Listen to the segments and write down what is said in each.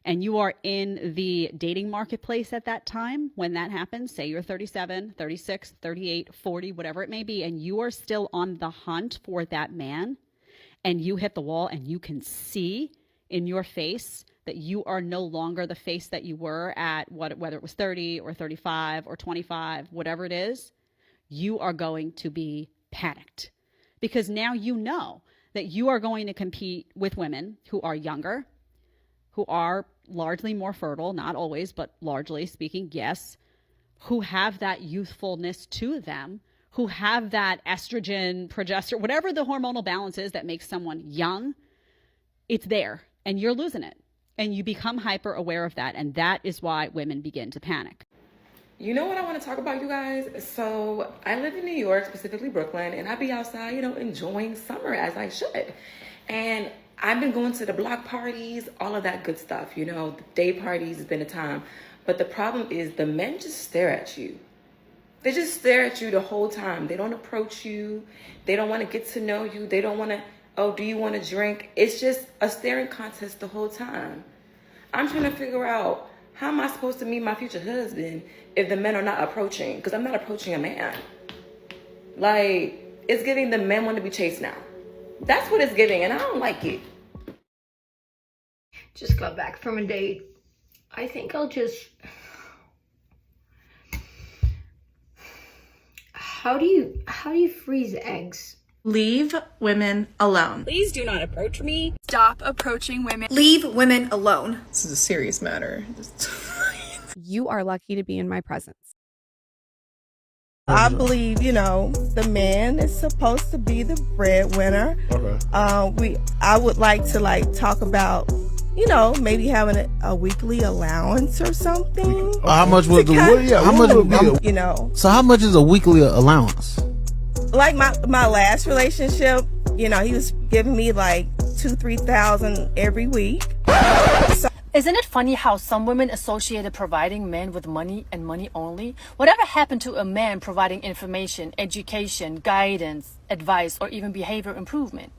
and you are in the dating marketplace at that time when that happens, say you're 37, 36, 38, 40, whatever it may be, and you are still on the hunt for that man, and you hit the wall and you can see in your face that you are no longer the face that you were at whether it was 30 or 35 or 25, whatever it is, you are going to be panicked, because now you know that you are going to compete with women who are younger, who are largely more fertile, not always, but largely speaking, yes, who have that youthfulness to them, who have that estrogen, progesterone, whatever the hormonal balance is that makes someone young, it's there, and you're losing it. And you become hyper aware of that, and that is why women begin to panic. You know what I want to talk about, you guys? So I live in New York, specifically Brooklyn, and I be outside, enjoying summer as I should. And I've been going to the block parties, all of that good stuff, the day parties has been a time. But the problem is the men just stare at you. They just stare at you the whole time. They don't approach you. They don't want to get to know you. They don't want to, oh, do you want to drink? It's just a staring contest the whole time. I'm trying to figure out, how am I supposed to meet my future husband if the men are not approaching? Because I'm not approaching a man. Like, it's giving the men want to be chased now. That's what it's giving, and I don't like it. Just got back from a date. I think I'll just... How do you freeze eggs? Leave women alone. Please do not approach me. Stop approaching women. Leave women alone. This is a serious matter. You are lucky to be in my presence. I believe, the man is supposed to be the breadwinner. Okay. I would like to talk about, maybe having a weekly allowance or something. How much was the how much would be So how much is a weekly allowance? Like my last relationship, he was giving me like $2,000-3,000 every week. Isn't it funny how some women associated providing men with money and money only? Whatever happened to a man providing information, education, guidance, advice, or even behavior improvement?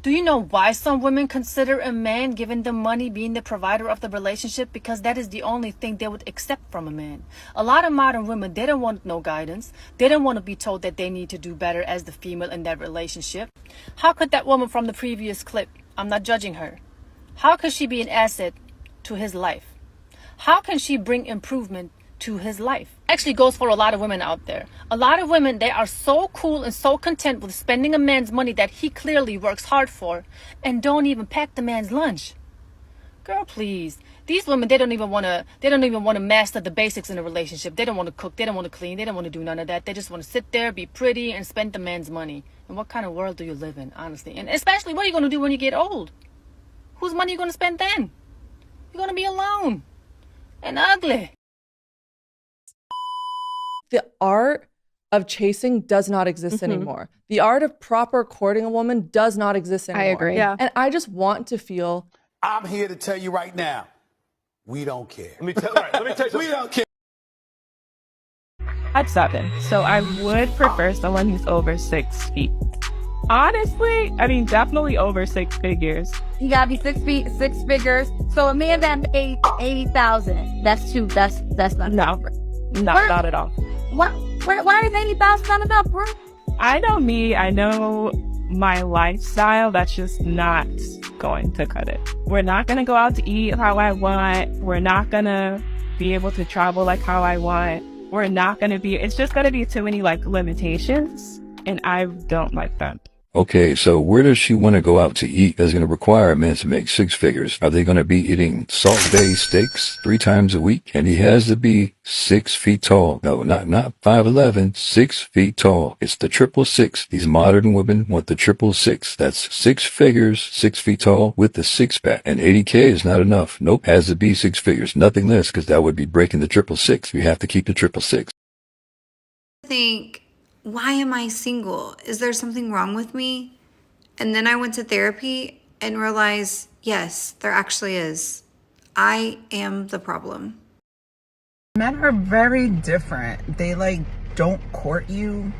Do you know why some women consider a man giving them money being the provider of the relationship? Because that is the only thing they would accept from a man. A lot of modern women, they don't want no guidance. They don't want to be told that they need to do better as the female in that relationship. How could that woman from the previous clip, I'm not judging her, how could she be an asset to his life? How can she bring improvement to his life? Actually goes for a lot of women out there. A lot of women, they are so cool and so content with spending a man's money that he clearly works hard for, and don't even pack the man's lunch. Girl, please. These women, they don't even want to master the basics in a relationship. They don't want to cook, they don't want to clean, they don't want to do none of that. They just want to sit there, be pretty, and spend the man's money. And what kind of world do you live in, honestly? And especially, what are you going to do when you get old? Whose money are you going to spend then? You're going to be alone and ugly. The art of chasing does not exist anymore. The art of proper courting a woman does not exist anymore. I agree. Yeah. And I just want to feel... I'm here to tell you right now, we don't care. Let me tell you we don't care. At 7, so I would prefer someone who's over 6 feet. Honestly, definitely over 6 figures. You gotta be 6 feet, 6 figures. So a man that paid $80,000, that's not enough. Not at all. Why is $80,000 not enough, bro? I know me. I know my lifestyle. That's just not going to cut it. We're not going to go out to eat how I want. We're not going to be able to travel like how I want. We're not going to be, it's just going to be too many limitations. And I don't like that. Okay, so where does she want to go out to eat that's going to require a man to make 6 figures? Are they going to be eating Salt Bay steaks 3 times a week? And he has to be 6 feet tall. No, not 5'11", 6 feet tall. It's the 666. These modern women want the 666. That's 6 figures, 6 feet tall with the 6-pack. And 80K is not enough. Nope, has to be 6 figures. Nothing less, because that would be breaking the 666. You have to keep the 666. I think, why am I single? Is there something wrong with me? And then I went to therapy and realized, yes, there actually is. I am the problem. Men are very different. They don't court you.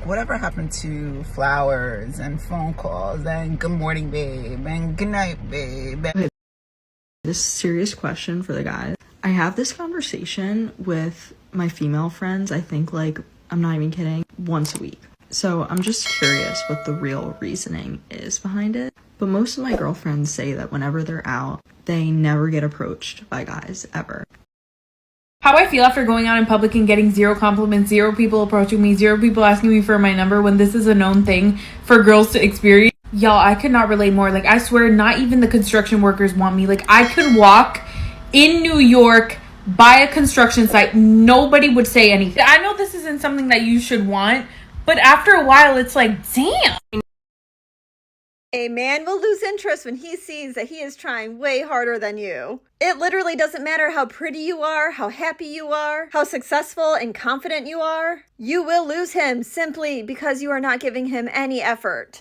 Whatever happened to flowers and phone calls and good morning, babe, and good night, babe. This serious question for the guys. I have this conversation with my female friends, I think like, I'm not even kidding, once a week. So I'm just curious what the real reasoning is behind it. But most of my girlfriends say that whenever they're out, they never get approached by guys, ever. How I feel after going out in public and getting 0 compliments, 0 people approaching me, 0 people asking me for my number when this is a known thing for girls to experience. Y'all, I could not relate more. Like, I swear, not even the construction workers want me. Like, I could walk in New York by a construction site. Nobody would say anything. I know this isn't something that you should want, but after a while, it's like, damn. A man will lose interest when he sees that he is trying way harder than you. It literally doesn't matter how pretty you are, how happy you are, how successful and confident you are. You will lose him simply because you are not giving him any effort.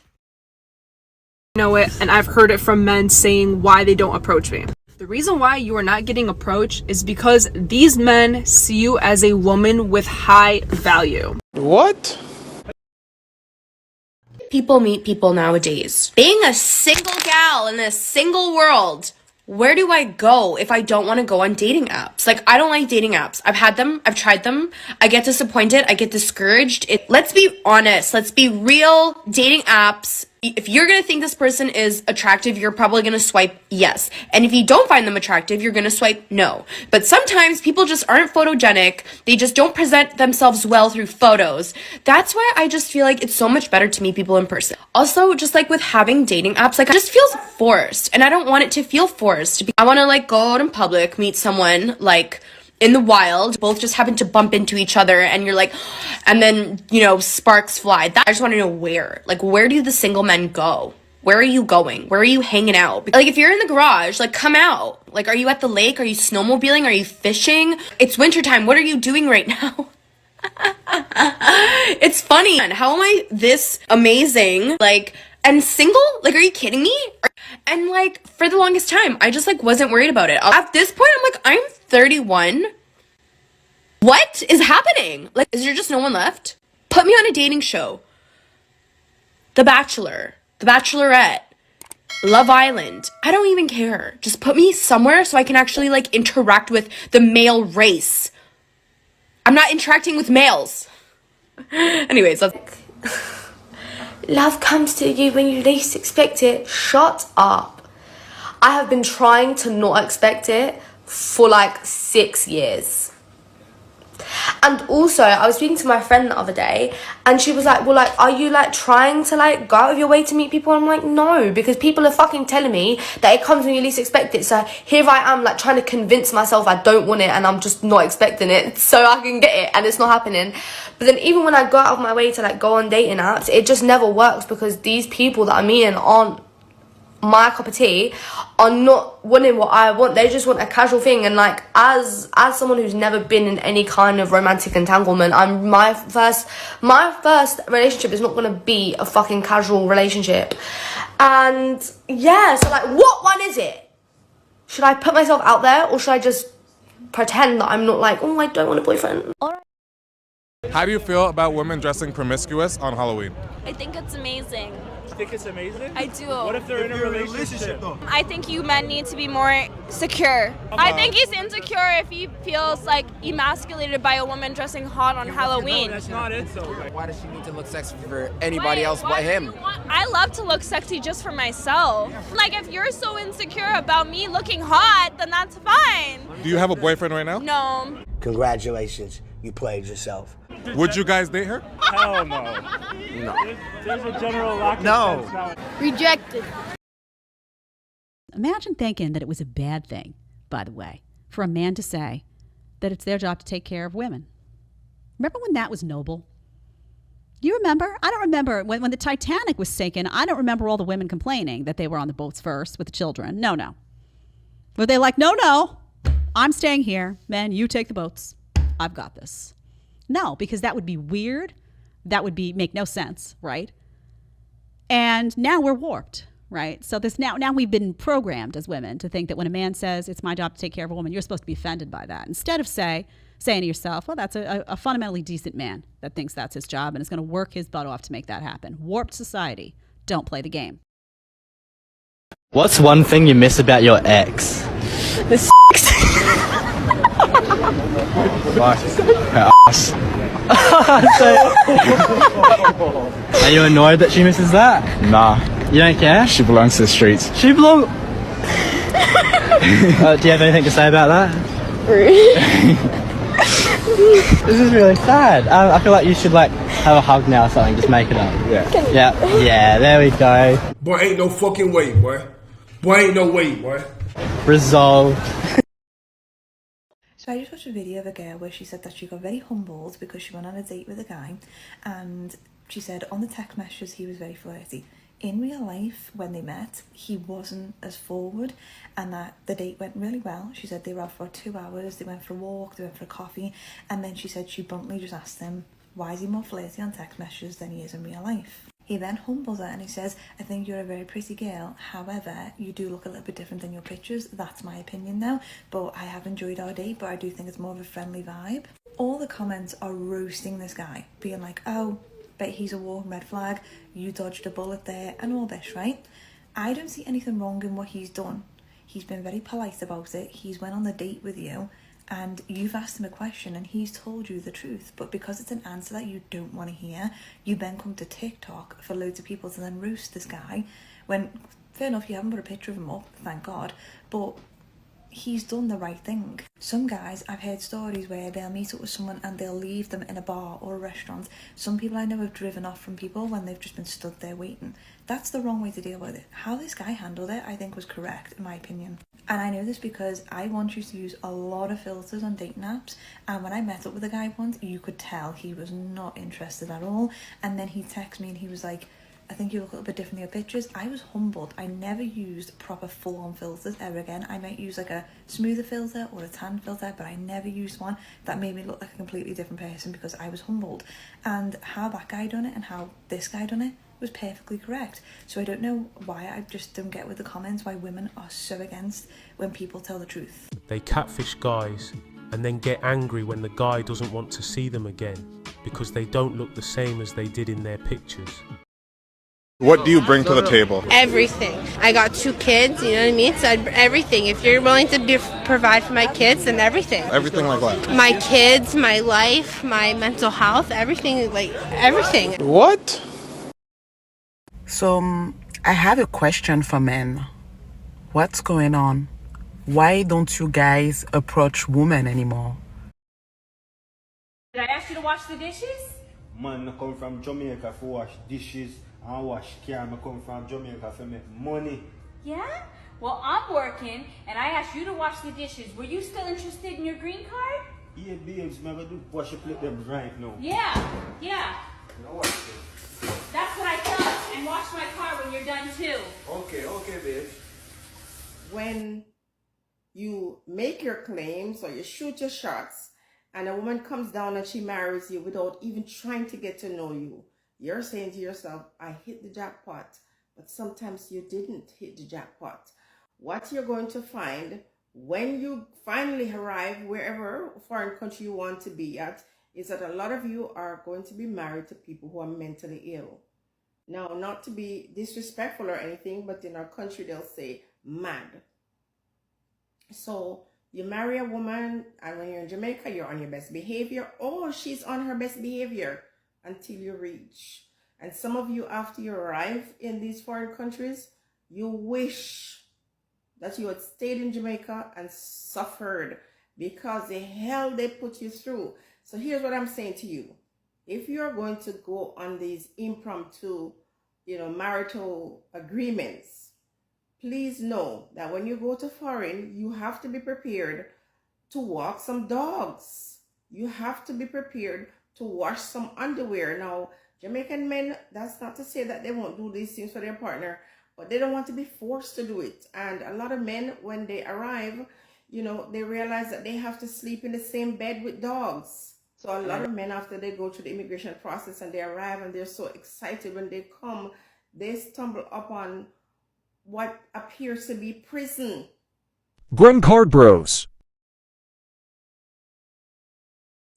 Know it, and I've heard it from men saying why they don't approach me. The reason why you are not getting approached is because these men see you as a woman with high value. What? People meet people nowadays. Being a single gal in a single world, where do I go if I don't want to go on dating apps? Like, I don't like dating apps. I've had them. I've tried them. I get disappointed. I get discouraged. Let's be honest. Let's be real. Dating apps, if you're going to think this person is attractive, you're probably going to swipe yes. And if you don't find them attractive, you're going to swipe no. But sometimes people just aren't photogenic. They just don't present themselves well through photos. That's why I just feel like it's so much better to meet people in person. Also, just like with having dating apps, like, it just feels forced. And I don't want it to feel forced. I want to like go out in public, meet someone like in the wild, both just happen to bump into each other and you're like, and then, you know, sparks fly. I just want to know where. Like, where do the single men go? Where are you going? Where are you hanging out? Like, if you're in the garage, like, come out. Like, are you at the lake? Are you snowmobiling? Are you fishing? It's wintertime. What are you doing right now? It's funny. How am I this amazing? Like, and single? Like, are you kidding me? And like, for the longest time, I just like wasn't worried about it. At this point, I'm like, I'm 31. What is happening? Like, is there just no one left? Put me on a dating show. The Bachelor, The Bachelorette, Love Island. I don't even care. Just put me somewhere so I can actually like interact with the male race. I'm not interacting with males. Anyways, let's... Love comes to you when you least expect it. Shut up. I have been trying to not expect it for like 6 years. And also, I was speaking to my friend the other day and she was like, well, like, are you like trying to like go out of your way to meet people? And I'm like, no, because people are fucking telling me that it comes when you least expect it. So here I am like trying to convince myself I don't want it and I'm just not expecting it so I can get it and it's not happening. But then even when I go out of my way to like go on dating apps, it just never works because these people that I'm meeting aren't my cup of tea, are not wanting what I want. They just want a casual thing. And like, as someone who's never been in any kind of romantic entanglement, my first relationship is not gonna be a fucking casual relationship. And yeah, so like, what one is it? Should I put myself out there or should I just pretend that I'm not like, oh, I don't want a boyfriend? How do you feel about women dressing promiscuous on Halloween? I think it's amazing. You think it's amazing? I do. What if they're in a relationship though? I think you men need to be more secure. I think he's insecure if he feels like emasculated by a woman dressing hot on Halloween. No, that's not it though. Why does she need to look sexy for anybody else but him? I love to look sexy just for myself. Like, if you're so insecure about me looking hot, then that's fine. Do you have a boyfriend right now? No. Congratulations, you played yourself. Would you guys date her? Hell no. No. There's a general lack of sense now. Rejected. Imagine thinking that it was a bad thing, by the way, for a man to say that it's their job to take care of women. Remember when that was noble? Do you remember? I don't remember. When the Titanic was sinking, I don't remember all the women complaining that they were on the boats first with the children. No. Were they like, no, I'm staying here. Men, you take the boats. I've got this. No, because that would be weird. That would make no sense, right? And now we're warped, right? So this now we've been programmed as women to think that when a man says it's my job to take care of a woman, you're supposed to be offended by that. Instead of saying to yourself, well, that's a fundamentally decent man that thinks that's his job and is going to work his butt off to make that happen. Warped society. Don't play the game. What's one thing you miss about your ex? This Her ass. Are you annoyed that she misses that? Nah. You don't care? She belongs to the streets. She belongs... do you have anything to say about that? This is really sad. I feel like you should like have a hug now or something. Just make it up. Yeah, there we go. Boy, ain't no fucking way, boy. Boy, ain't no way, boy. Resolved. So I just watched a video of a girl where she said that she got very humbled because she went on a date with a guy, and she said on the text messages he was very flirty. In real life, when they met, he wasn't as forward, and that the date went really well. She said they were out for 2 hours, they went for a walk, they went for a coffee, and then she said she bluntly just asked him, why is he more flirty on text messages than he is in real life? He then humbles her and he says, I think you're a very pretty girl, however, you do look a little bit different than your pictures. That's my opinion now, but I have enjoyed our date, but I do think it's more of a friendly vibe. All the comments are roasting this guy, being like, oh, but he's a walking red flag, you dodged a bullet there, and all this, right? I don't see anything wrong in what he's done. He's been very polite about it. He's went on the date with you, and you've asked him a question and he's told you the truth, but because it's an answer that you don't want to hear, you then come to TikTok for loads of people to then roast this guy, when, fair enough, you haven't put a picture of him up, thank God, but he's done the right thing. Some guys, I've heard stories where they'll meet up with someone and they'll leave them in a bar or a restaurant. Some people I know have driven off from people when they've just been stood there waiting. That's the wrong way to deal with it. How this guy handled it, I think, was correct, in my opinion. And I know this because I once used to use a lot of filters on dating apps, and when I met up with a guy once, you could tell he was not interested at all. And then he texted me and he was like, I think you look a little bit different in your pictures. I was humbled. I never used proper full-on filters ever again. I might use like a smoother filter or a tan filter, but I never used one that made me look like a completely different person because I was humbled. And how that guy done it and how this guy done it was perfectly correct. So I don't know why, I just don't get with the comments why women are so against when people tell the truth. They catfish guys and then get angry when the guy doesn't want to see them again because they don't look the same as they did in their pictures. What do you bring to the table? Everything. I got 2 kids, you know what I mean? So everything. If you're willing to provide for my kids, then everything. Everything like what? My kids, my life, my mental health, everything, like everything. What? So, I have a question for men. What's going on? Why don't you guys approach women anymore? Did I ask you to wash the dishes? Man, I come from Jamaica for wash dishes and wash car. I come from Jamaica for make money. Yeah? Well, I'm working and I asked you to wash the dishes. Were you still interested in your green card? Yeah, babes, man, I do wash the plate them right now. Yeah. That's what I thought. And wash my car when you're done too. Okay, babe. When you make your claims or you shoot your shots and a woman comes down and she marries you without even trying to get to know you, you're saying to yourself, I hit the jackpot, but sometimes you didn't hit the jackpot. What you're going to find when you finally arrive wherever foreign country you want to be at is that a lot of you are going to be married to people who are mentally ill. Now, not to be disrespectful or anything, but in our country they'll say mad. So you marry a woman and when you're in Jamaica, you're on your best behavior. Oh, she's on her best behavior until you reach. And some of you, after you arrive in these foreign countries, you wish that you had stayed in Jamaica and suffered because the hell they put you through. So here's what I'm saying to you. If you're going to go on these impromptu, marital agreements, please know that when you go to foreign, you have to be prepared to walk some dogs. You have to be prepared to wash some underwear. Now, Jamaican men, that's not to say that they won't do these things for their partner, but they don't want to be forced to do it. And a lot of men, when they arrive, they realize that they have to sleep in the same bed with dogs. So a lot of men, after they go through the immigration process and they arrive and they're so excited when they come, they stumble upon what appears to be prison. Green Card Bros.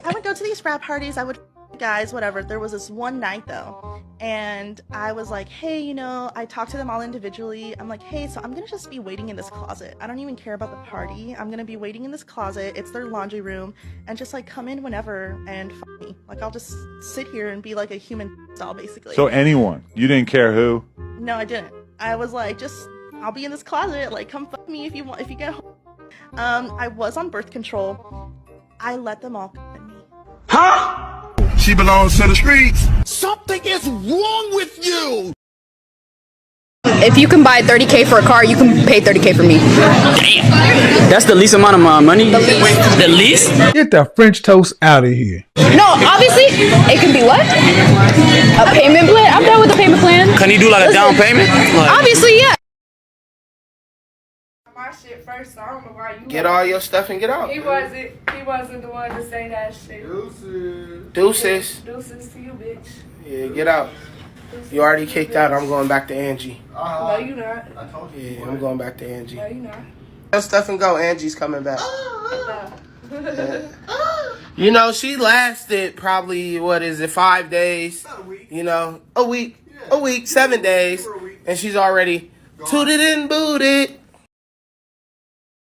I would go to these frat parties. I would guys, whatever. There was this one night though, and I was like, hey, you know, I talked to them all individually. I'm like, hey, so I'm gonna just be waiting in this closet. I don't even care about the party. I'm gonna be waiting in this closet. It's their laundry room, and just like come in whenever and f me. Like I'll just sit here and be like a human doll, basically. So anyone, you didn't care who? No, I didn't. I was like, just I'll be in this closet. Like come fuck me if you want. If you get home. I was on birth control. I let them all come at me. Huh? She belongs to the streets. Something is wrong with you. If you can buy $30K for a car, you can pay $30K for me. Damn. That's the least amount of money? The least? Get that French toast out of here. No, obviously, it can be what? A payment plan? I'm done with the payment plan. Can you do like a down payment? Like, obviously, yeah. My shit first, so I don't know why you Get all your stuff and get out. He wasn't the one to say that shit. Deuces. Deuces to you, bitch. Yeah, get out. You already kicked out. I'm going back to Angie. No, you not. Yeah, I'm going back to Angie. No, you not. Your stuff and go. Angie's coming back. You know, she lasted probably, 5 days? You know, a week, 7 days. And she's already tooted and booted.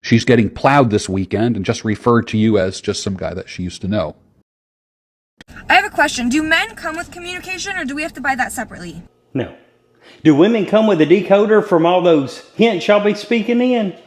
She's getting plowed this weekend and just referred to you as just some guy that she used to know. I have a question. Do men come with communication or do we have to buy that separately? No. Do women come with a decoder from all those hints y'all be speaking in?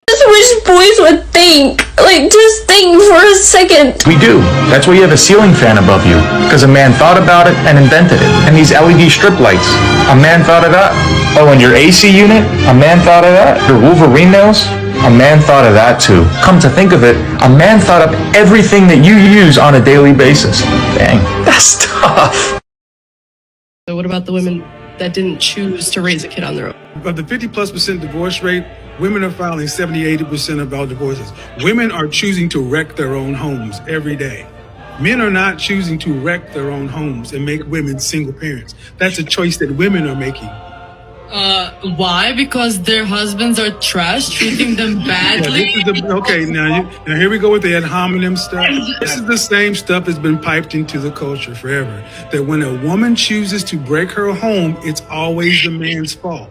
Just wish boys would think. Like, just think for a second. We do. That's why you have a ceiling fan above you. Because a man thought about it and invented it. And these LED strip lights. A man thought of that. Oh, and your AC unit? A man thought of that. Your Wolverine nails? A man thought of that too. Come to think of it, a man thought of everything that you use on a daily basis. Dang, that's tough. So what about the women that didn't choose to raise a kid on their own? Of the 50+% divorce rate, women are filing 70-80% of all divorces. Women are choosing to wreck their own homes every day. Men are not choosing to wreck their own homes and make women single parents. That's a choice that women are making. Why? Because their husbands are trash, treating them badly? Now here we go with the ad hominem stuff. This is the same stuff that's been piped into the culture forever. That when a woman chooses to break her home, it's always the man's fault.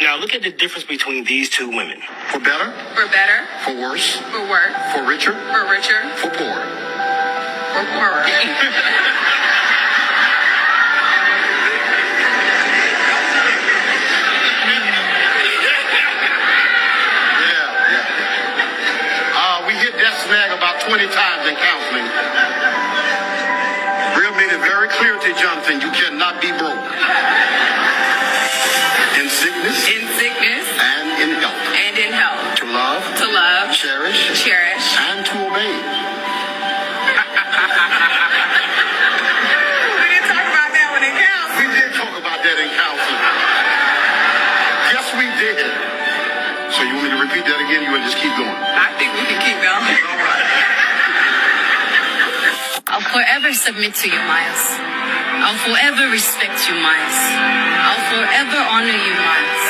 Now look at the difference between these two women. For better, For better, for worse, for worse, for richer, for richer, for poorer. for poorer. We hit that snag about 20 times in counseling. Real made it very clear to Jonathan, you cannot be broke. In sickness. And in health. To love. Cherish. And to obey. We didn't talk about that one in counseling. We did talk about that in counseling. Yes, we did. So you want me to repeat that again? You want to just keep going? I think we can keep going. All right. I'll forever submit to you, Miles. I'll forever respect you, Miles. I'll forever honor you, Miles,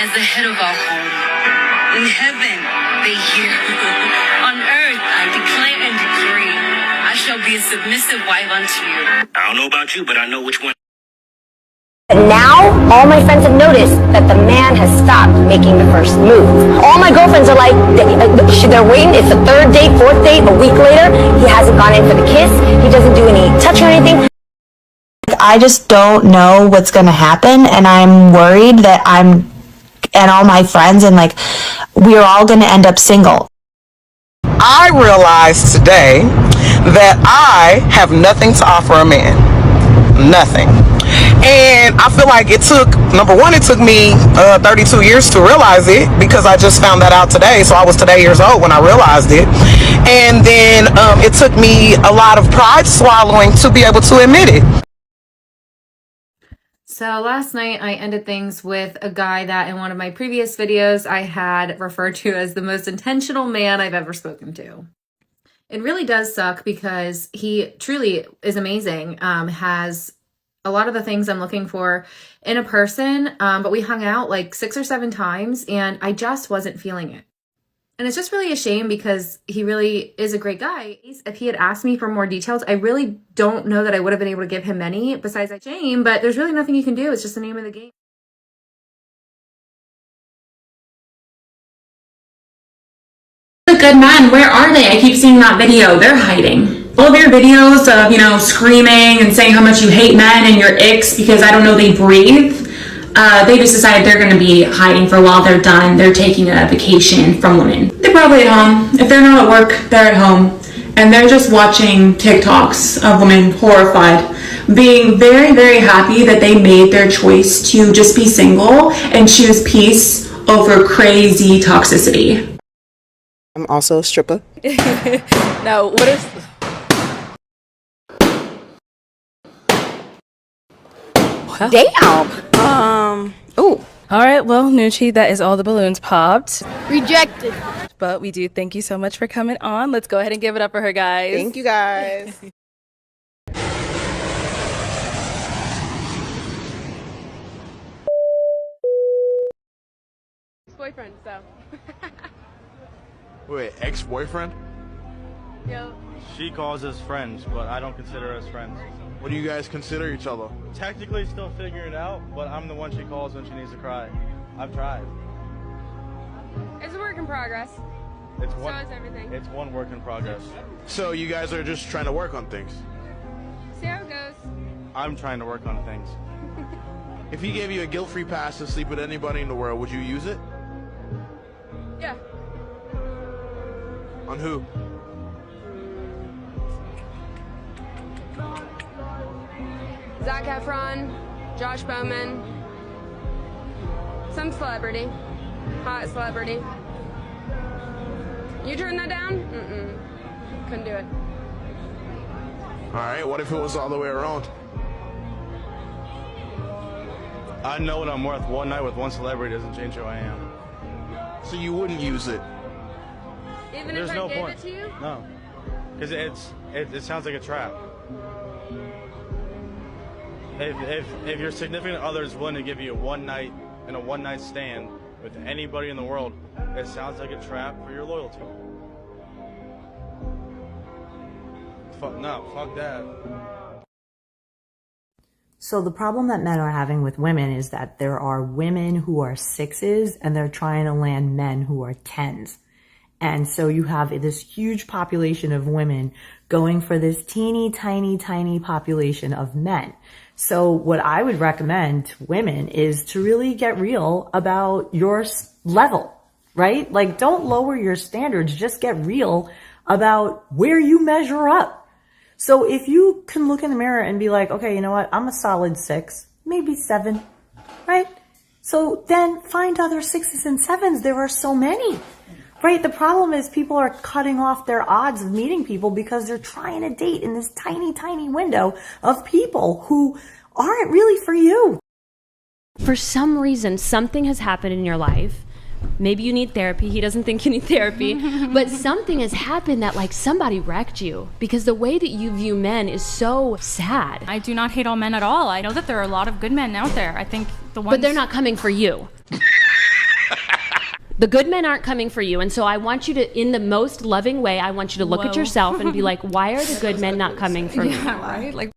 as the head of our home. In heaven, they hear. On earth, I declare and decree, I shall be a submissive wife unto you. I don't know about you, but I know which one. And now, all my friends have noticed that the man has stopped making the first move. All my girlfriends are like, they're waiting. It's the third date, fourth date, a week later. He hasn't gone in for the kiss. He doesn't do any touching or anything. I just don't know what's going to happen. And I'm worried that and all my friends, and like, we're all going to end up single. I realized today that I have nothing to offer a man. Nothing. And I feel like it took, number one, it took me 32 years to realize it, because I just found that out today. So I was today years old when I realized it. And then it took me a lot of pride swallowing to be able to admit it. So last night I ended things with a guy that in one of my previous videos I had referred to as the most intentional man I've ever spoken to. It really does suck because he truly is amazing, has a lot of the things I'm looking for in a person, but we hung out like 6 or 7 times and I just wasn't feeling it. And it's just really a shame because he really is a great guy. If he had asked me for more details, I really don't know that I would have been able to give him many besides that shame, but there's really nothing you can do. It's just the name of the game. The good men, where are they? I keep seeing that video. They're hiding. All of your videos of, you know, screaming and saying how much you hate men and your icks because I don't know they breathe. They just decided they're going to be hiding for a while. They're done. They're taking a vacation from women. They're probably at home. If they're not at work, they're at home. And they're just watching TikToks of women horrified, being very, very happy that they made their choice to just be single and choose peace over crazy toxicity. I'm also a stripper. Now, what is... Damn! Oh. Alright, well, Nucci, that is all the balloons popped. Rejected. But we do thank you so much for coming on. Let's go ahead and give it up for her, guys. Thank you, guys. Boyfriend, so. Wait, ex-boyfriend? Yo. She calls us friends, but I don't consider us friends. What do you guys consider each other? Technically still figuring it out, but I'm the one she calls when she needs to cry. I've tried. It's a work in progress. It's So is everything. It's one work in progress. So you guys are just trying to work on things? See how it goes. I'm trying to work on things. If he gave you a guilt-free pass to sleep with anybody in the world, would you use it? Yeah. On who? Zac Efron, Josh Bowman, some celebrity, hot celebrity. You turn that down? Mm-mm. Couldn't do it. Alright, what if it was all the way around? I know what I'm worth. One night with one celebrity doesn't change who I am. So you wouldn't use it? Even There's if I no gave point. it to you? No. Because it sounds like a trap. If your significant other is willing to give you a one night stand with anybody in the world, it sounds like a trap for your loyalty. Fuck that. So the problem that men are having with women is that there are women who are 6s and they're trying to land men who are 10s. And so you have this huge population of women going for this teeny, tiny, tiny population of men. So what I would recommend to women is to really get real about your level, right? Like, don't lower your standards. Just get real about where you measure up. So if you can look in the mirror and be like, okay, you know what? I'm a solid 6, maybe 7, right? So then find other 6s and 7s. There are so many. Right? The problem is people are cutting off their odds of meeting people because they're trying to date in this tiny, tiny window of people who aren't really for you. For some reason, something has happened in your life. Maybe you need therapy. He doesn't think you need therapy. But something has happened that, like, somebody wrecked you. Because the way that you view men is so sad. I do not hate all men at all. I know that there are a lot of good men out there. I think the ones... But they're not coming for you. The good men aren't coming for you. And so I want you to, in the most loving way, I want you to look at yourself and be like, why are the good men not coming for me? Yeah, right? Like,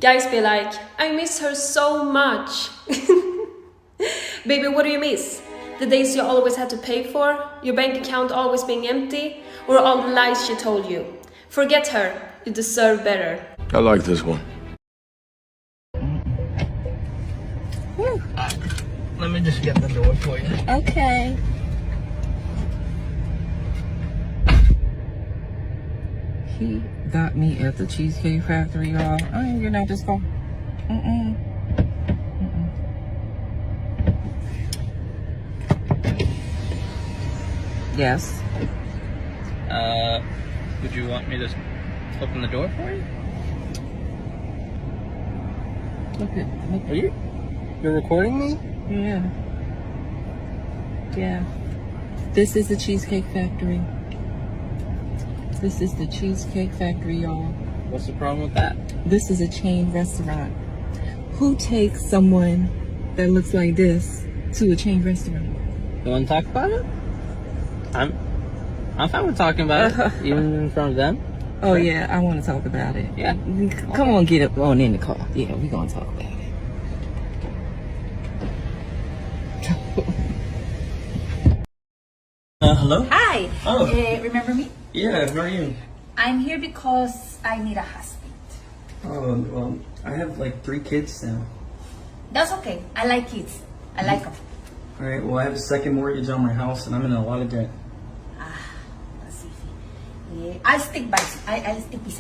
guys be like, I miss her so much. Baby, what do you miss? The days you always had to pay for? Your bank account always being empty? Or all the lies she told you? Forget her. You deserve better. I like this one. Let me just get the door for you. Okay. He got me at the Cheesecake Factory, y'all. I ain't getting out this car. Yes. Would you want me to open the door for you? Look. Are you're recording me? Yeah. Yeah. This is the Cheesecake Factory. This is the Cheesecake Factory, y'all. What's the problem with that? This is a chain restaurant. Who takes someone that looks like this to a chain restaurant? You want to talk about it? I'm fine with talking about it, even in front of them. Oh yeah, I want to talk about it. Yeah. Come on, get up on in the car. Yeah, we're gonna talk about it. Hello? Hi. Oh. Remember me? Yeah, how are you? I'm here because I need a husband. Oh, well, I have like 3 kids now. That's okay. I like kids. I like them. All right, well, I have a second mortgage on my house and I'm in a lot of debt. That's easy. I'll stick beside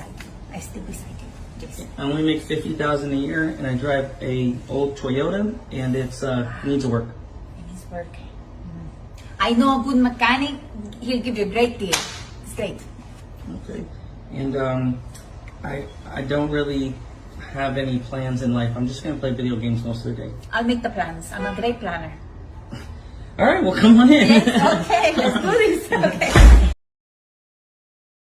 you. I stick beside you. Yes. I only make $50,000 a year and I drive a old Toyota and it's needs work. It needs work. I know a good mechanic. He'll give you a great deal. It's great. Okay. And I don't really have any plans in life. I'm just gonna play video games most of the day. I'll make the plans. I'm a great planner. All right, well, come on in. Yes, okay, let's do this. Okay.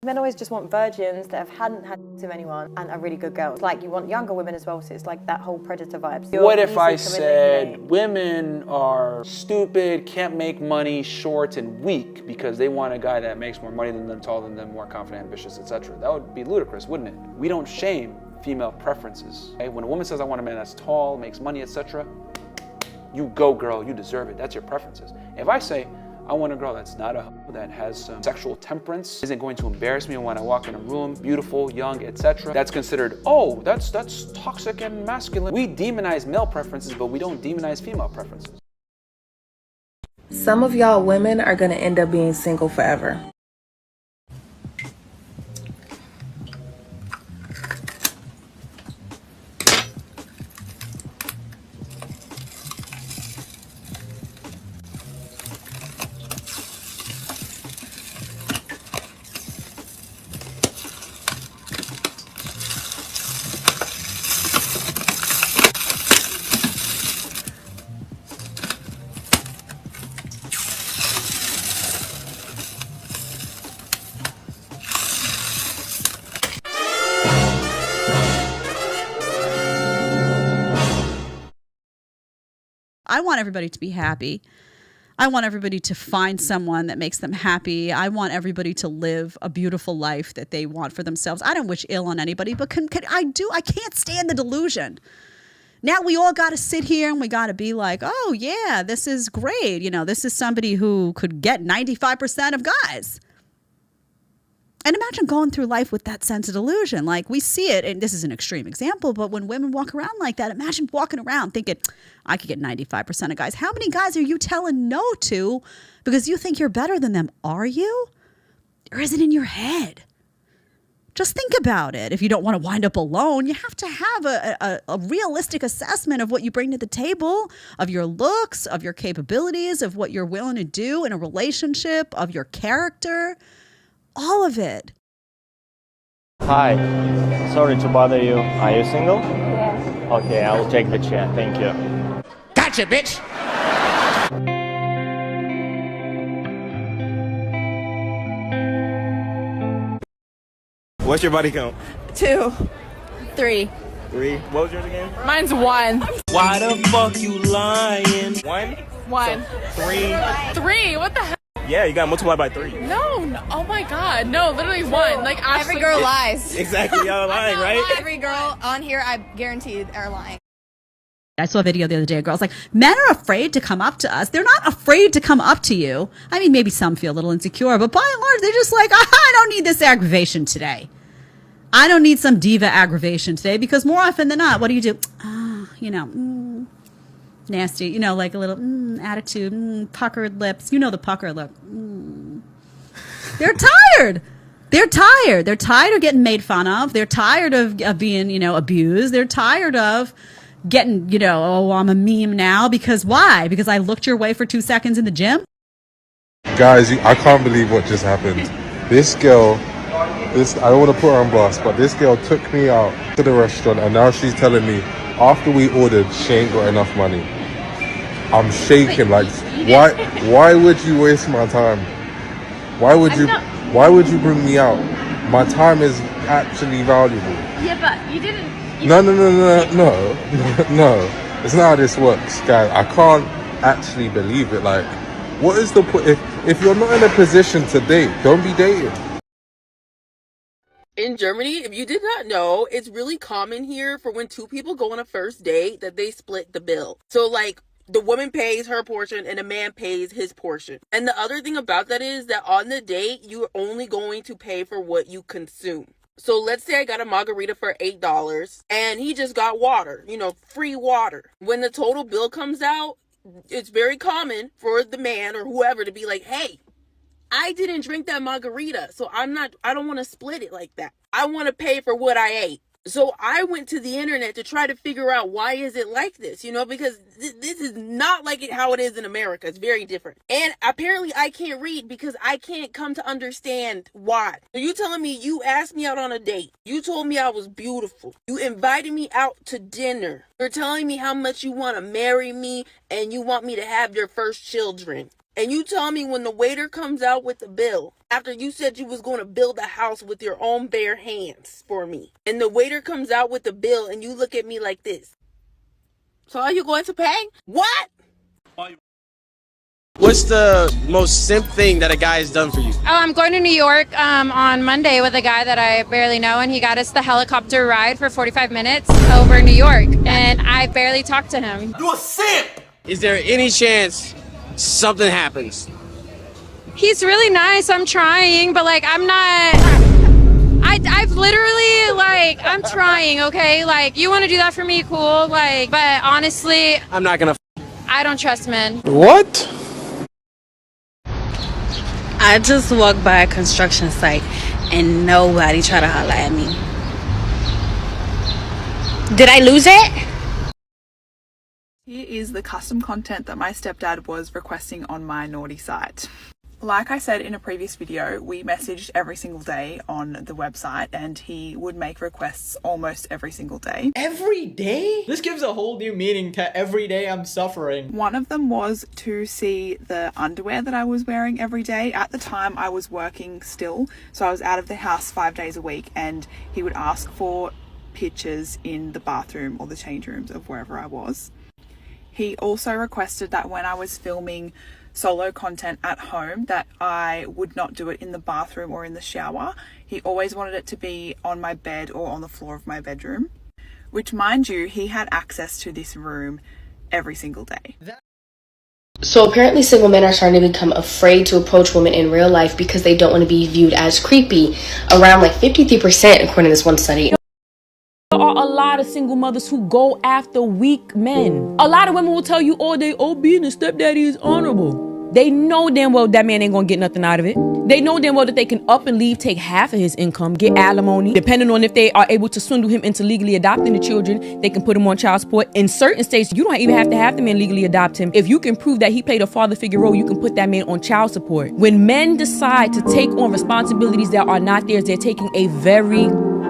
Men always just want virgins that hadn't had to anyone and are really good girls. Like, you want younger women as well, so it's like that whole predator vibes. What if I said women are stupid, can't make money, short, and weak because they want a guy that makes more money than them, taller than them, more confident, ambitious, etc.? That would be ludicrous, wouldn't it? We don't shame female preferences. Okay? When a woman says, I want a man that's tall, makes money, etc., you go, girl, you deserve it. That's your preferences. If I say, I want a girl that's not a hoe, that has some sexual temperance, isn't going to embarrass me when I walk in a room, beautiful, young, etc. That's considered, oh, that's toxic and masculine. We demonize male preferences, but we don't demonize female preferences. Some of y'all women are gonna end up being single forever. I want everybody to be happy. I want everybody to find someone that makes them happy. I want everybody to live a beautiful life that they want for themselves. I don't wish ill on anybody, but I can't stand the delusion. Now we all got to sit here and we got to be like, oh yeah, this is great. You know, this is somebody who could get 95% of guys. And imagine going through life with that sense of delusion. Like, we see it, and this is an extreme example, but when women walk around like that, imagine walking around thinking, I could get 95% of guys. How many guys are you telling no to because you think you're better than them? Are you? Or is it in your head? Just think about it. If you don't want to wind up alone, you have to have a realistic assessment of what you bring to the table, of your looks, of your capabilities, of what you're willing to do in a relationship, of your character. All of it. Hi, sorry to bother you. Are you single? Yes. Okay, I will take the chair. Thank you. Gotcha, bitch. What's your body count? 2, 3. 3. What was yours again? Mine's 1. Why the fuck you lying? 1? 1. So 3. 3? What the hell? Yeah, you got multiplied by 3. No, oh my god, no, literally 1. Like, every girl lies. Exactly, y'all lying, right? Every girl on here, I guarantee, are lying. I saw a video the other day. A girl's like, men are afraid to come up to us. They're not afraid to come up to you. I mean, maybe some feel a little insecure, but by and large, they're just like, I don't need this aggravation today. I don't need some diva aggravation today, because more often than not, what do? Nasty, like a little attitude, puckered lips. You know the pucker look. They're tired. They're tired. They're tired of getting made fun of. They're tired of being, abused. They're tired of getting, oh, I'm a meme now. Because why? Because I looked your way for 2 seconds in the gym? Guys, I can't believe what just happened. This girl, I don't want to put her on blast, but this girl took me out to the restaurant and now she's telling me after we ordered, she ain't got enough money. I'm shaking. Like, why would you waste my time? Why would you bring me out? My time is actually valuable. Yeah, but you didn't. No. It's not how this works, guys. I can't actually believe it. Like, What is the point? If you're not in a position to date, don't be dating. In Germany, if you did not know, it's really common here for when two people go on a first date that they split the bill. So like the woman pays her portion and the man pays his portion. And the other thing about that is that on the date, you're only going to pay for what you consume. So let's say I got a margarita for $8 and he just got water, free water. When the total bill comes out, it's very common for the man or whoever to be like, hey, I didn't drink that margarita, so I don't want to split it like that. I want to pay for what I ate. So I went to the internet to try to figure out why is it like this, because this is not like how it is in America. It's very different. And apparently I can't read because I can't come to understand why. So you telling me you asked me out on a date. You told me I was beautiful. You invited me out to dinner. You're telling me how much you want to marry me and you want me to have your first children. And you tell me when the waiter comes out with the bill, after you said you was going to build a house with your own bare hands for me, and the waiter comes out with the bill and you look at me like this. So are you going to pay? What? What's the most simp thing that a guy has done for you? Oh, I'm going to New York on Monday with a guy that I barely know, and he got us the helicopter ride for 45 minutes over New York, and I barely talked to him. You a simp! Is there any chance something happens? He's really nice. I'm trying, but I'm not. I've literally I'm trying. Okay, you want to do that for me? Cool. But honestly, I'm not gonna. I don't trust men. What? I just walked by a construction site and nobody tried to holler at me. Did I lose it? Here is the custom content that my stepdad was requesting on my naughty site. Like I said in a previous video, we messaged every single day on the website and he would make requests almost every single day. Every day? This gives a whole new meaning to every day I'm suffering. One of them was to see the underwear that I was wearing every day. At the time I was working still, so I was out of the house 5 days a week, and he would ask for pictures in the bathroom or the change rooms of wherever I was. He also requested that when I was filming solo content at home that I would not do it in the bathroom or in the shower. He always wanted it to be on my bed or on the floor of my bedroom, which, mind you, he had access to this room every single day. So apparently single men are starting to become afraid to approach women in real life because they don't want to be viewed as creepy. Around 53% according to this one study. There are a lot of single mothers who go after weak men. A lot of women will tell you all day, oh, being a stepdaddy is honorable. They know damn well that man ain't gonna get nothing out of it. They know damn well that they can up and leave, take half of his income, get alimony. Depending on if they are able to swindle him into legally adopting the children, they can put him on child support. In certain states, you don't even have to have the man legally adopt him. If you can prove that he played a father figure role, you can put that man on child support. When men decide to take on responsibilities that are not theirs, they're taking a very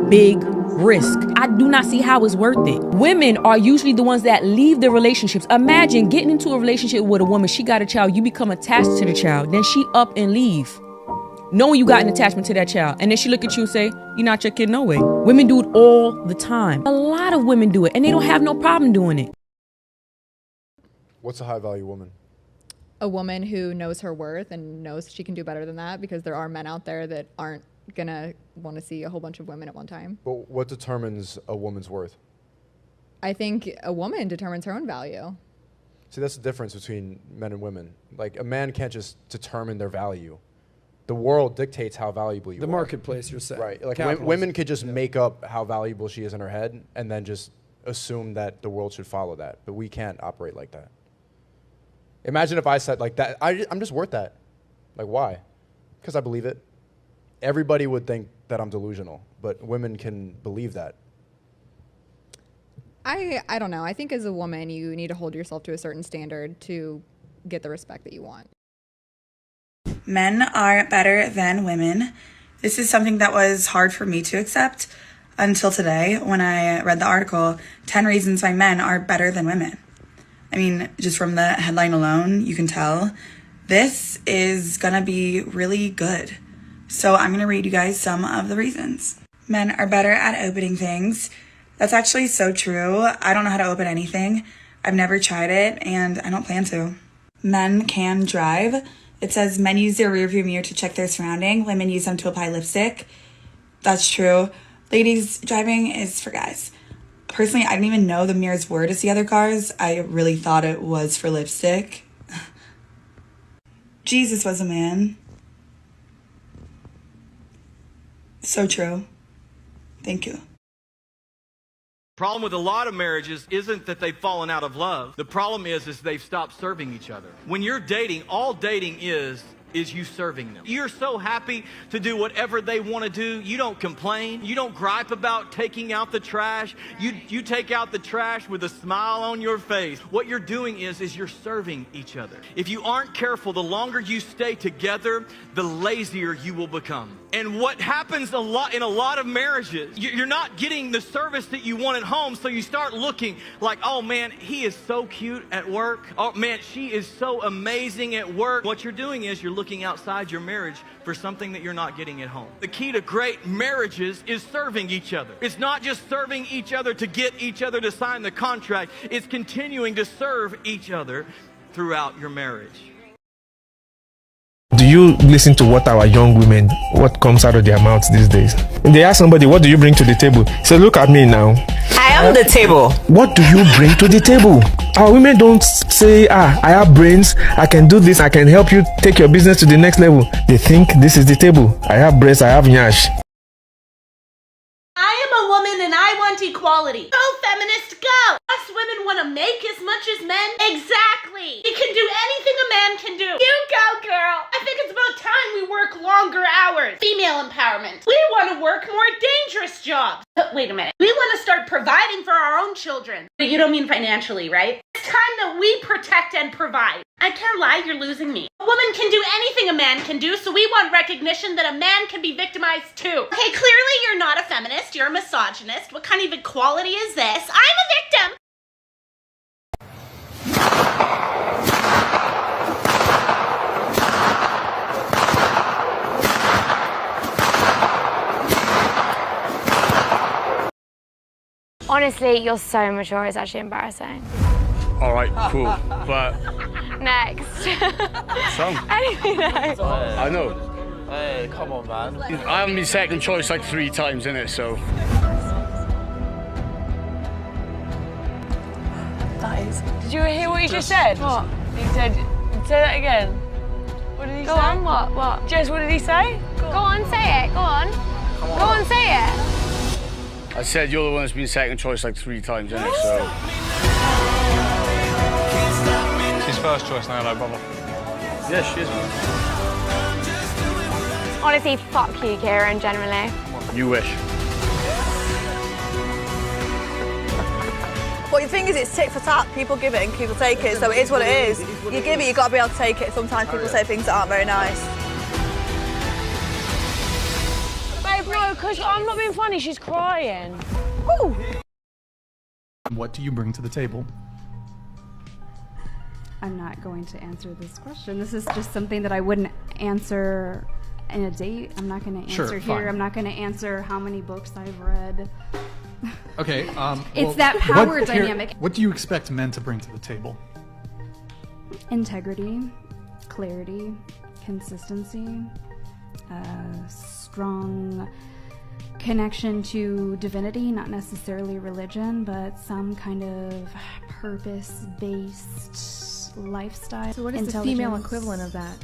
big risk. I do not see how it's worth it. Women are usually the ones that leave the relationships. Imagine getting into a relationship with a woman, she got a child, you become attached to the child, then she up and leave, knowing you got an attachment to that child, and then she look at you and say, you're not your kid no way. Women do it all the time. A lot of women do it, and they don't have no problem doing it. What's a high value woman? A woman who knows her worth and knows she can do better than that, because there are men out there that aren't gonna want to see a whole bunch of women at one time. But what determines a woman's worth? I think a woman determines her own value. See, that's the difference between men and women. Like, a man can't just determine their value. The world dictates how valuable you are. The marketplace, you're saying. Right. Like, women could just make up how valuable she is in her head and then just assume that the world should follow that. But we can't operate like that. Imagine if I said like that, I'm just worth that. Like, why? Because I believe it. Everybody would think that I'm delusional, but women can believe that. I don't know. I think as a woman, you need to hold yourself to a certain standard to get the respect that you want. Men are better than women. This is something that was hard for me to accept until today when I read the article, 10 reasons why men are better than women. I mean, just from the headline alone, you can tell this is gonna be really good. So I'm gonna read you guys some of the reasons. Men are better at opening things. That's actually so true. I don't know how to open anything. I've never tried it and I don't plan to. Men can drive. It says men use their rearview mirror to check their surrounding. Women use them to apply lipstick. That's true. Ladies, driving is for guys. Personally, I didn't even know the mirrors were to see other cars. I really thought it was for lipstick. Jesus was a man. So true. Thank you. Problem with a lot of marriages isn't that they've fallen out of love. The problem is they've stopped serving each other. When you're dating, all dating is you serving them. You're so happy to do whatever they want to do. You don't complain. You don't gripe about taking out the trash. You take out the trash with a smile on your face. What you're doing is you're serving each other. If you aren't careful, the longer you stay together, the lazier you will become. And what happens in a lot of marriages, you're not getting the service that you want at home, so you start looking like, oh man, he is so cute at work. Oh man, she is so amazing at work. What you're doing is you're looking outside your marriage for something that you're not getting at home. The key to great marriages is serving each other. It's not just serving each other to get each other to sign the contract. It's continuing to serve each other throughout your marriage. Do you listen to what our young women, what comes out of their mouths these days? If they ask somebody, what do you bring to the table? Say, look at me now. I am the table. What do you bring to the table? Our women don't say, I have brains, I can do this, I can help you take your business to the next level. They think this is the table. I have breasts, I have nyash. I am a woman and I want equality. Go feminist, go! Us women want to make as much as men. Exactly! We can do anything a man can do. You go, girl! I think it's about time we work longer hours. Female empowerment. We want to work more dangerous jobs. But wait a minute. We want to start providing for our own children. But you don't mean financially, right? It's time that we protect and provide. I can't lie, you're losing me. A woman can do anything a man can do, so we want recognition that a man can be victimized too. Okay, clearly you're not a feminist, you're a misogynist. What kind of equality is this? I'm a victim! Honestly, you're so mature, it's actually embarrassing. Alright, cool. But Next. song. Anyway, no. I know. Hey, come on, man. I haven't been second choice like 3 times in it, so. That is. Did you hear what he just said? What? He said, say that again. What did he say? Go on, what? Jess, what did he say? Go on, say it, go on. Go on, say it. I said you're the one that's been second choice like 3 times in it, so. She's first choice now, like brother. Yes, she is. Honestly, fuck you, Kieran, generally. You wish. Well, the thing is, it's tit for tat. People give it and people take it, so it is what it is. You give it, you've got to be able to take it. Sometimes people say things that aren't very nice. Babe, no, because I'm not being funny, she's crying. Ooh. What do you bring to the table? I'm not going to answer this question. This is just something that I wouldn't answer in a date. I'm not going to answer here. Fine. I'm not going to answer how many books I've read. Okay. It's that power dynamic. What do you expect men to bring to the table? Integrity, clarity, consistency, strong connection to divinity, not necessarily religion, but some kind of purpose-based lifestyle. So what is the female equivalent of that?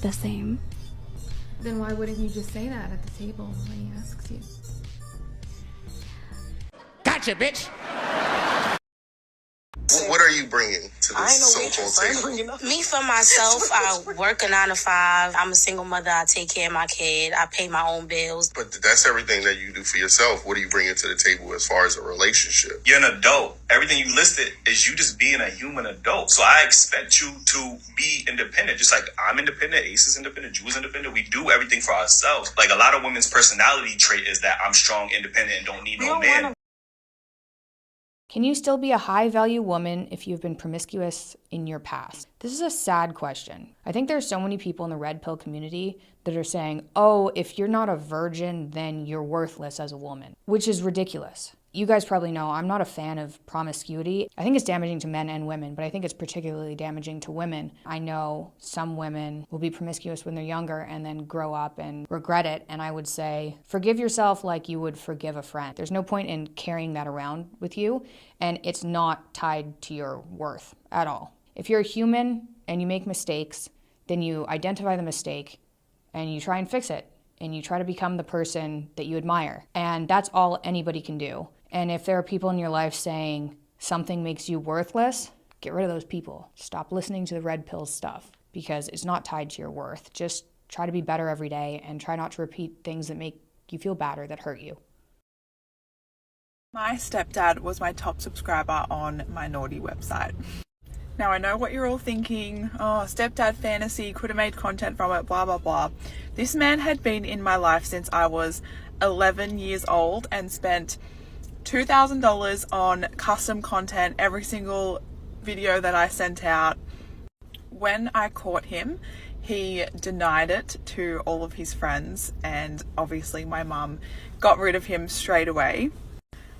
The same. Then why wouldn't you just say that at the table when he asks you? Gotcha, bitch! What are you bringing to this so-called table? Me, for myself, I work a 9-to-5. I'm a single mother. I take care of my kid. I pay my own bills. But that's everything that you do for yourself. What are you bringing to the table as far as a relationship? You're an adult. Everything you listed is you just being a human adult. So I expect you to be independent. Just like I'm independent, Ace is independent, Jew is independent. We do everything for ourselves. Like a lot of women's personality trait is that I'm strong, independent, and don't need no man. Can you still be a high-value woman if you've been promiscuous in your past? This is a sad question. I think there's so many people in the red pill community that are saying, oh, if you're not a virgin, then you're worthless as a woman, which is ridiculous. You guys probably know I'm not a fan of promiscuity. I think it's damaging to men and women, but I think it's particularly damaging to women. I know some women will be promiscuous when they're younger and then grow up and regret it. And I would say, forgive yourself like you would forgive a friend. There's no point in carrying that around with you, and it's not tied to your worth at all. If you're a human and you make mistakes, then you identify the mistake and you try and fix it. And you try to become the person that you admire. And that's all anybody can do. And if there are people in your life saying something makes you worthless, get rid of those people. Stop listening to the red pill stuff because it's not tied to your worth. Just try to be better every day and try not to repeat things that make you feel bad or that hurt you. My stepdad was my top subscriber on my naughty website. Now I know what you're all thinking, oh, stepdad fantasy, could have made content from it, blah, blah, blah. This man had been in my life since I was 11 years old and spent $2,000 on custom content every single video that I sent out. When I caught him, he denied it to all of his friends, and obviously my mum got rid of him straight away.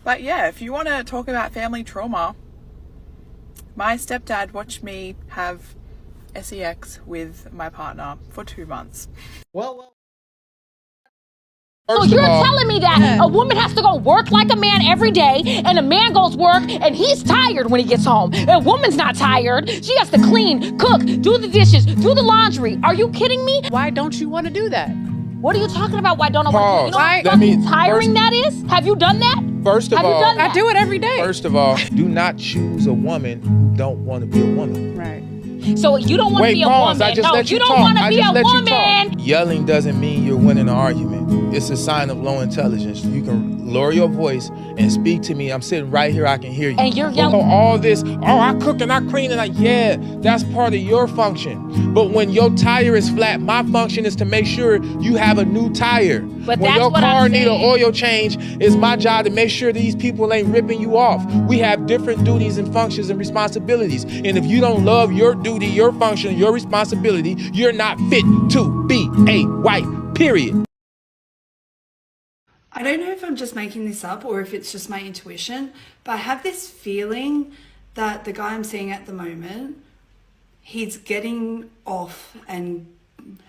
But yeah, if you want to talk about family trauma, my stepdad watched me have sex with my partner for 2 months. Well. So you're telling me that a woman has to go work like a man every day, and a man goes work and he's tired when he gets home. A woman's not tired. She has to clean, cook, do the dishes, do the laundry. Are you kidding me? Why don't you want to do that? What are you talking about? Why don't I want to do? You know how That means- tiring that is? Have you done that? First of Have you all, done that? I do it every day. First of all, do not choose a woman who don't want to be a woman. Right. So you don't want to be a woman. No, you don't want to be a woman. Yelling doesn't mean you're winning an argument. It's a sign of low intelligence. You can lower your voice and speak to me. I'm sitting right here. I can hear you. And you're yelling. All this, I cook and I clean and yeah, that's part of your function. But when your tire is flat, my function is to make sure you have a new tire. But when that's your what car I'm need an saying. oil change, it's my job to make sure these people ain't ripping you off. We have different duties and functions and responsibilities. And if you don't love your duty, your function, your responsibility, you're not fit to be a wife, period. I don't know if I'm just making this up or if it's just my intuition, but I have this feeling that the guy I'm seeing at the moment, he's getting off and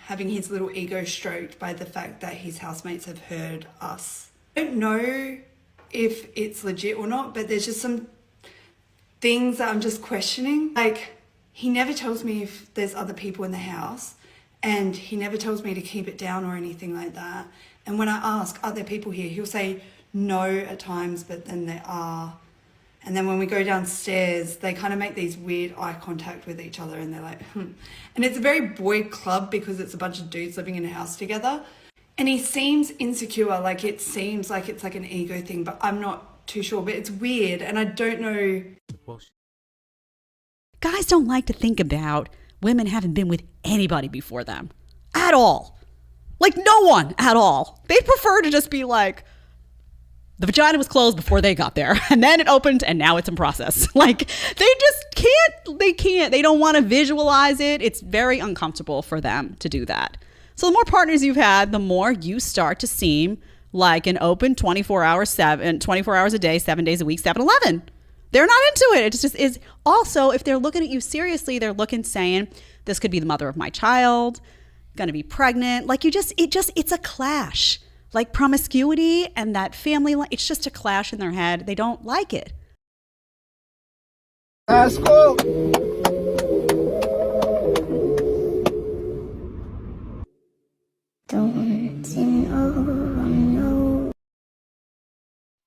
having his little ego stroked by the fact that his housemates have heard us. I don't know if it's legit or not, but there's just some things that I'm just questioning. Like, he never tells me if there's other people in the house, and he never tells me to keep it down or anything like that. And when I ask, are there people here? He'll say no at times, but then there are. And then when we go downstairs, they kind of make these weird eye contact with each other, and they're like, And it's a very boy club because it's a bunch of dudes living in a house together. And he seems insecure, like it seems like it's like an ego thing, but I'm not too sure. But it's weird, and I don't know. Guys don't like to think about women having been with anybody before them. At all. Like no one at all. They prefer to just be like, the vagina was closed before they got there, and then it opened, and now it's in process. Like, they just can't. They don't want to visualize it. It's very uncomfortable for them to do that. So the more partners you've had, the more you start to seem like an open 24 hours a day, 7 days a week, 7-Eleven. They're not into it. It just is. Also, if they're looking at you seriously, they're looking saying, this could be the mother of my child, gonna be pregnant. Like it's a clash. Like promiscuity and that family, it's just a clash in their head. They don't like it. Let's go.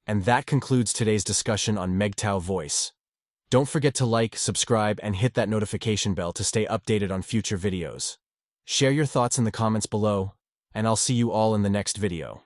And that concludes today's discussion on MGTOW voice. Don't forget to like, subscribe, and hit that notification bell to stay updated on future videos. Share your thoughts in the comments below, and I'll see you all in the next video.